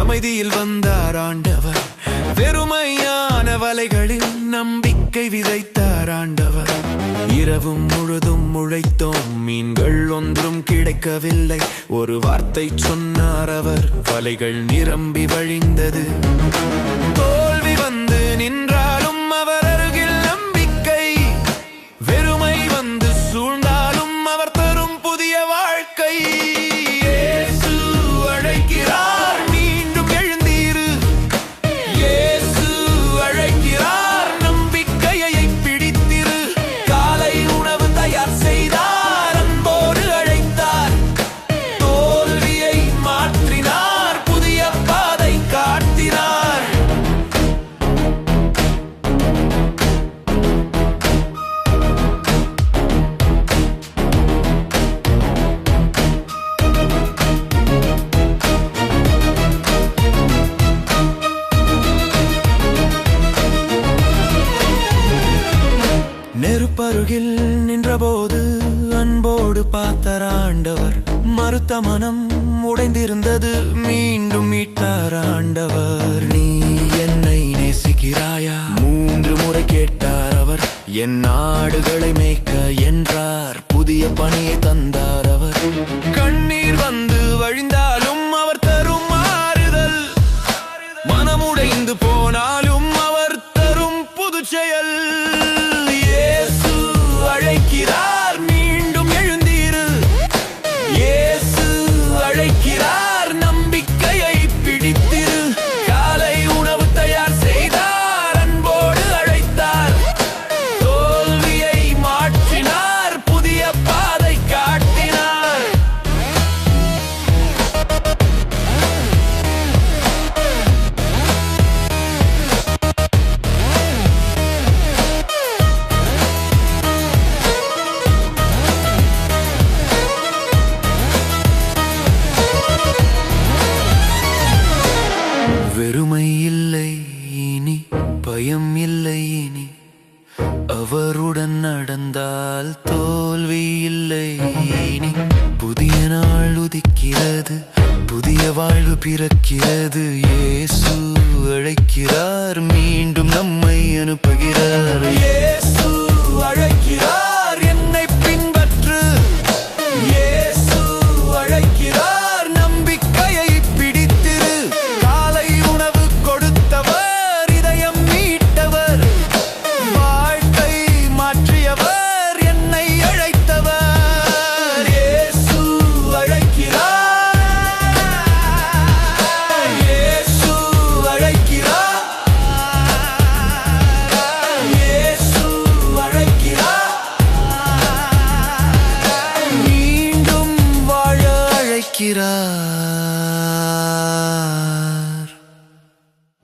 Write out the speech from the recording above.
அமைதியில் வந்தார் ஆண்டவர். வெறுமையான வலைகளில் நம்பிக்கை விதைத்தார் ஆண்டவர். இரவும் முழுதும் உழைத்தோம், மீன்கள் ஒன்றும் கிடைக்கவில்லை. ஒரு வார்த்தை சொன்னார் அவர், வலைகள் நிரம்பி வழிந்தது. தோல்வி வந்து நின்றாலும் அவர் அருகில் நம்பிக்கை, வெறுமை வந்து சூழ்ந்தாலும் அவர் தரும் புதிய வாழ்க்கை. இயேசு அழைக்கிறார், மீண்டும் எழுந்தீரு. இயேசு அழைக்கிறார், நம்பிக்கையை பிடித்திரு. காலை உணவு தயார் செய்தார், அன்போடு அழைத்தார். தோல்வியை மாற்றினார், புதிய பாதை காட்டினார். நெருப்பருகில் நின்றபோது அன்போடு பார்த்தார் ஆண்டவர். மறுத்த மனம் உடைந்திருந்தது, மீண்டும் மீட்டார் ஆண்டவர். நீ என்னை நேசிக்கிறாயா? 3 முறை கேட்டார் அவர். என் நாடுகளை மேய்க்க என்றார், புதிய பணியை தந்தார் அவர். கண்ணீர் வந்து வழிந்தாலும் அவர் தரும் ஆறுதல், மனமுடைந்து போனாலும் அவர் தரும் புது செயல். இயேசு அழைக்கிறார், மீண்டும் எழுந்தீரு. இயேசு அழைக்கிறார், நம்பிக்கையை பிடித்திரு. காலை உணவு தயார் செய்தார், அன்போடு அழைத்தார். தோல்வியை மாற்றினார், புதிய பாதை காட்டினார். வெறுமை இல்லை இனி, பயம் இல்லை இனி. அவருடன் நடந்தால் தோல்வி இல்லை இனி. புதிய நாள் உதிக்கிறது, புதிய வாழ்வு பிறக்கிறது. இயேசு அழைக்கிறார், மீண்டும் நம்மை அனுப்புகிறார்.